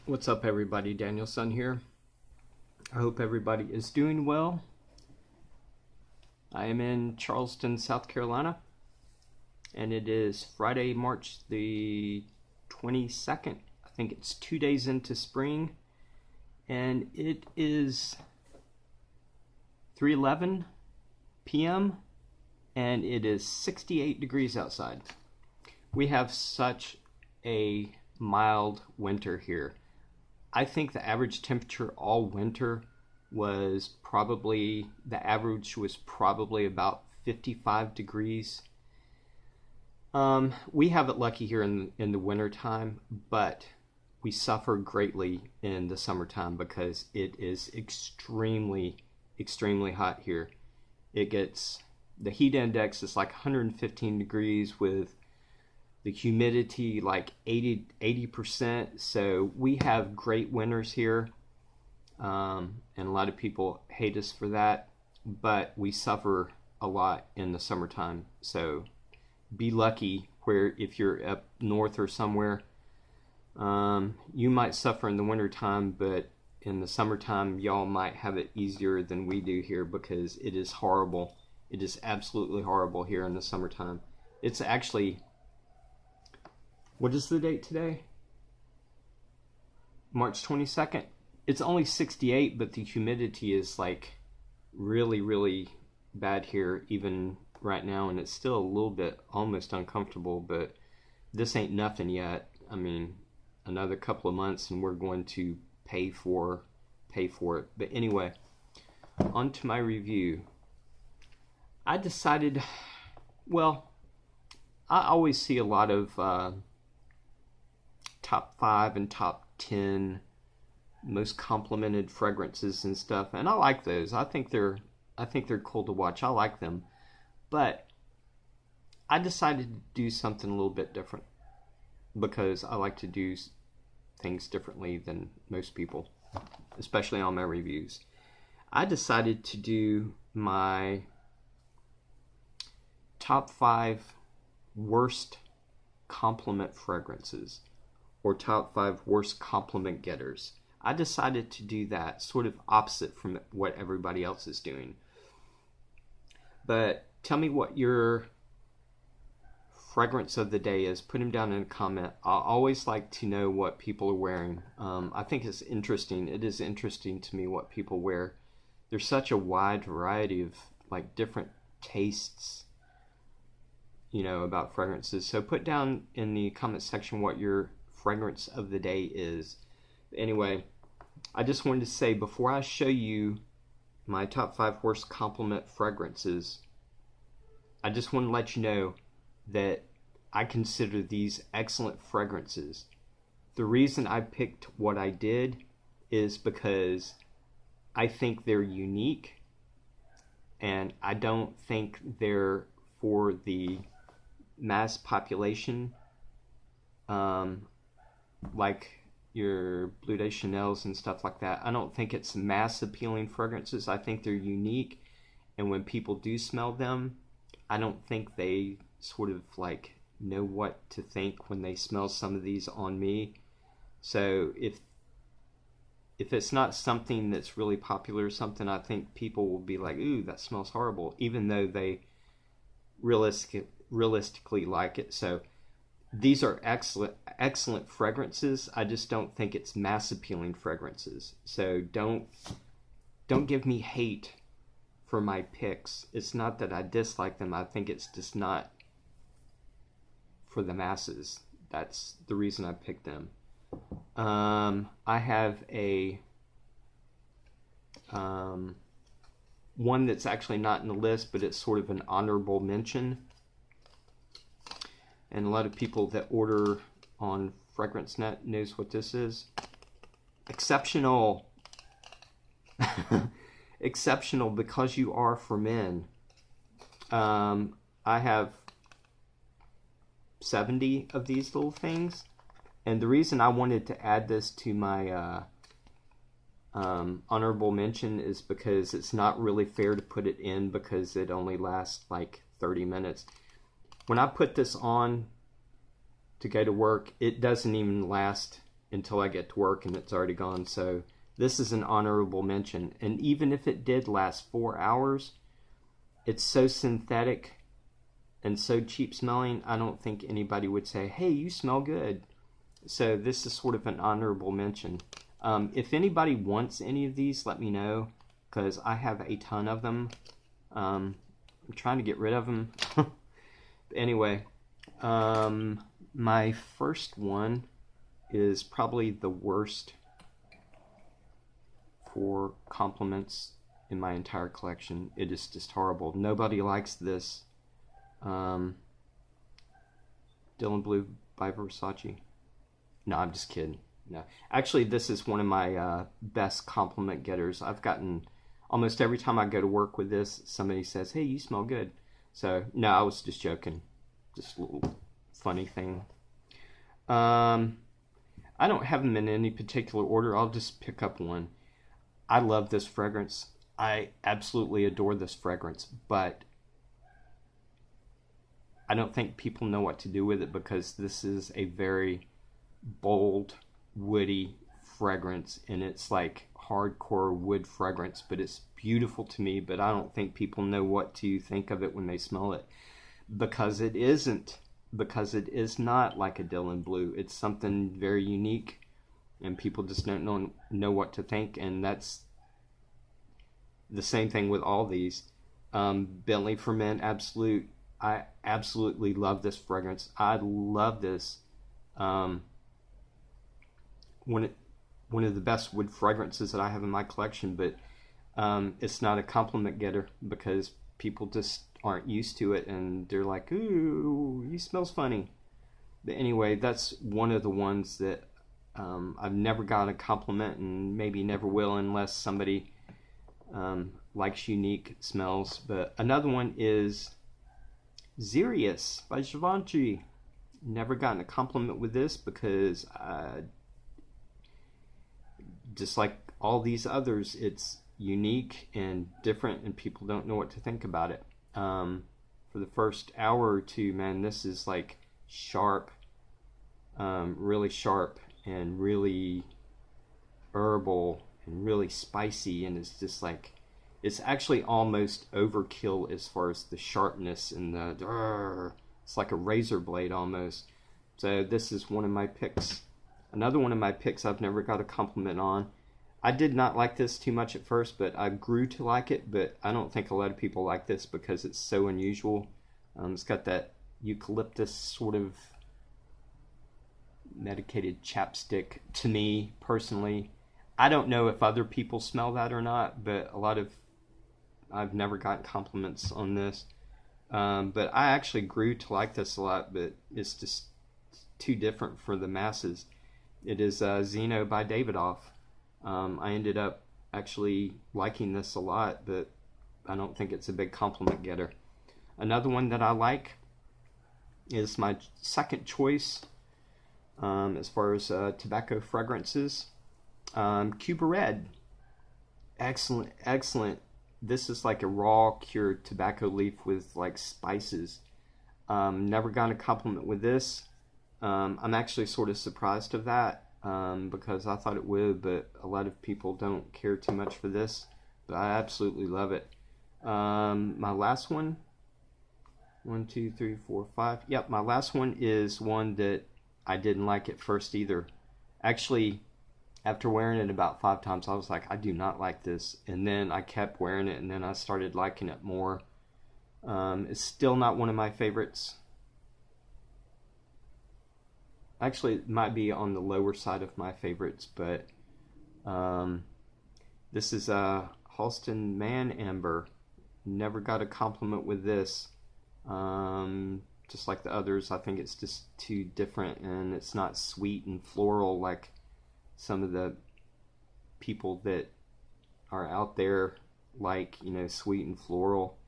What's up, everybody? Daniel Sun here. I hope everybody is doing well. I am in Charleston, South Carolina, and it is Friday, March the 22nd. I think it's 2 days into spring, and it is 3:11 p.m. and it is 68 degrees outside. We have such a mild winter here. I think the average temperature all winter was probably, the average was probably about 55 degrees. We have it lucky here in the winter time, but we suffer greatly in the summertime because it is extremely hot here. It gets, the heat index is like 115 degrees with the humidity like 80%. So we have great winters here, and a lot of people hate us for that, but we suffer a lot in the summertime. So be lucky where if you're up north or somewhere, you might suffer in the wintertime, but in the summertime y'all might have it easier than we do here, because it is horrible. It is absolutely horrible here in the summertime. It's actually, what is the date today? March 22nd. It's only 68, but the humidity is like really bad here even right now, and it's still a little bit almost uncomfortable, but this ain't nothing yet. I mean, another couple of months and we're going to pay for it. But anyway, on to my review. I decided, well, I always see a lot of top 5 and top 10 most complimented fragrances and stuff, and I like those. I think they're cool to watch. I like them, but I decided to do something a little bit different because I like to do things differently than most people, especially on my reviews. I decided to do my top 5 worst compliment fragrances, or top 5 worst compliment getters. I decided to do that sort of opposite from what everybody else is doing. But tell me what your fragrance of the day is. Put them down in a comment. I always like to know what people are wearing. I think it's interesting. It is interesting to me what people wear. There's such a wide variety of like different tastes, you know, about fragrances. So put down in the comment section what your fragrance of the day is. Anyway, I just wanted to say, before I show you my top 5 worst compliment fragrances, I just want to let you know that I consider these excellent fragrances. The reason I picked what I did is because I think they're unique, and I don't think they're for the mass population, like your Bleu de Chanel's and stuff like that. I don't think it's mass appealing fragrances. I think they're unique, and when people do smell them, I don't think they sort of like know what to think when they smell some of these on me. So if it's not something that's really popular or something, I think people will be like, ooh, that smells horrible, even though they realistically like it. So these are excellent fragrances. I just don't think it's mass appealing fragrances. So don't give me hate for my picks. It's not that I dislike them. I think it's just not for the masses. That's the reason I picked them. I have a one that's actually not in the list, but it's sort of an honorable mention. And a lot of people that order on FragranceNet knows what this is. Exceptional. Exceptional Because You Are for Men. I have 70 of these little things. And the reason I wanted to add this to my honorable mention is because it's not really fair to put it in, because it only lasts like 30 minutes. When I put this on to go to work, it doesn't even last until I get to work and it's already gone. So this is an honorable mention. And even if it did last 4 hours, it's so synthetic and so cheap smelling, I don't think anybody would say, hey, you smell good. So this is sort of an honorable mention. If anybody wants any of these, let me know, because I have a ton of them. I'm trying to get rid of them. Anyway, my first one is probably the worst for compliments in my entire collection. It is just horrible. Nobody likes this. Dylan Blue by Versace. No, I'm just kidding. No, actually, this is one of my best compliment getters. I've gotten almost every time I go to work with this, somebody says, "Hey, you smell good." So no, I was just joking. Just a little funny thing. I don't have them in any particular order. I'll just pick up one. I love this fragrance. I absolutely adore this fragrance, but I don't think people know what to do with it because this is a very bold, woody fragrance, and it's like hardcore wood fragrance, but it's beautiful to me, but I don't think people know what to think of it when they smell it because it isn't. Because it is not like a Dylan Blue. It's something very unique, and people just don't know what to think, and that's the same thing with all these. Bentley for Men Absolute. I absolutely love this fragrance. I love this. One of the best wood fragrances that I have in my collection, but it's not a compliment getter because people just aren't used to it and they're like, ooh, he smells funny. But anyway, that's one of the ones that I've never gotten a compliment and maybe never will unless somebody likes unique smells. But another one is Xerius by Givenchy. Never gotten a compliment with this because just like all these others, it's unique and different and people don't know what to think about it. For the first hour or two, man, this is like sharp, really sharp and really herbal and really spicy, and it's just like, it's actually almost overkill as far as the sharpness and it's like a razor blade almost. So this is one of my picks. Another one of my picks I've never got a compliment on. I did not like this too much at first, but I grew to like it, but I don't think a lot of people like this because it's so unusual. It's got that eucalyptus sort of medicated chapstick to me, personally. I don't know if other people smell that or not, but I've never gotten compliments on this. But I actually grew to like this a lot, but it's just too different for the masses. It is Zeno by Davidoff. I ended up actually liking this a lot, but I don't think it's a big compliment getter. Another one that I like is my second choice as far as tobacco fragrances. Cuba Red. Excellent, excellent. This is like a raw cured tobacco leaf with like spices. Never gotten a compliment with this. I'm actually sort of surprised of that. Because I thought it would, but a lot of people don't care too much for this, but I absolutely love it. My last one, 1, 2, 3, 4, 5. Yep, my last one is one that I didn't like at first either. Actually, after wearing it about 5 times, I was like, I do not like this. And then I kept wearing it, and then I started liking it more. It's still not one of my favorites. Actually, it might be on the lower side of my favorites, but this is Halston Man Amber. Never got a compliment with this. Just like the others, I think it's just too different, and it's not sweet and floral like some of the people that are out there like, you know, sweet and floral.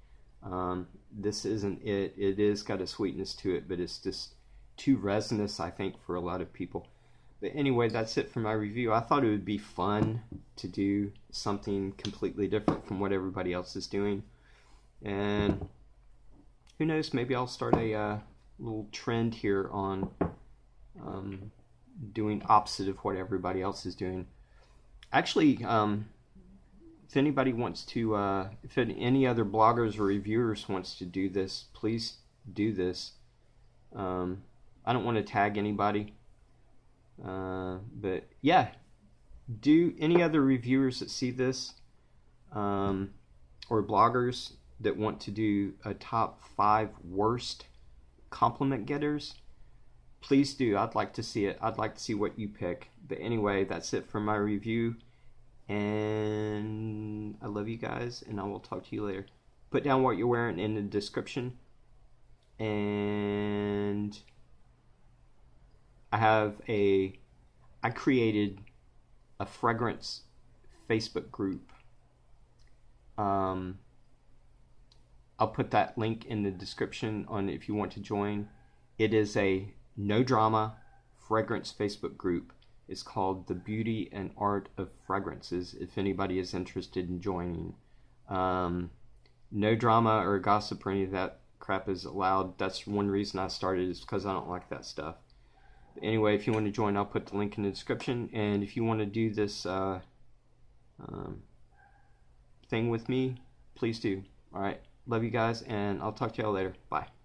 This isn't it. It is got a sweetness to it, but it's just too resinous, I think, for a lot of people. But anyway, that's it for my review. I thought it would be fun to do something completely different from what everybody else is doing. And who knows, maybe I'll start a little trend here on doing opposite of what everybody else is doing. Actually, if anybody wants to, if any other bloggers or reviewers wants to do this, please do this. I don't want to tag anybody, but yeah, do any other reviewers that see this, or bloggers that want to do a top 5 worst compliment getters, please do. I'd like to see it. I'd like to see what you pick. But anyway, that's it for my review. And I love you guys, and I will talk to you later. Put down what you're wearing in the description. And I created a fragrance Facebook group. I'll put that link in the description on if you want to join. It is a no drama fragrance Facebook group. It's called The Beauty and Art of Fragrances, if anybody is interested in joining. No drama or gossip or any of that crap is allowed. That's one reason I started, is because I don't like that stuff. But anyway, if you want to join, I'll put the link in the description. And if you want to do this thing with me, please do. Alright, love you guys, and I'll talk to y'all later. Bye.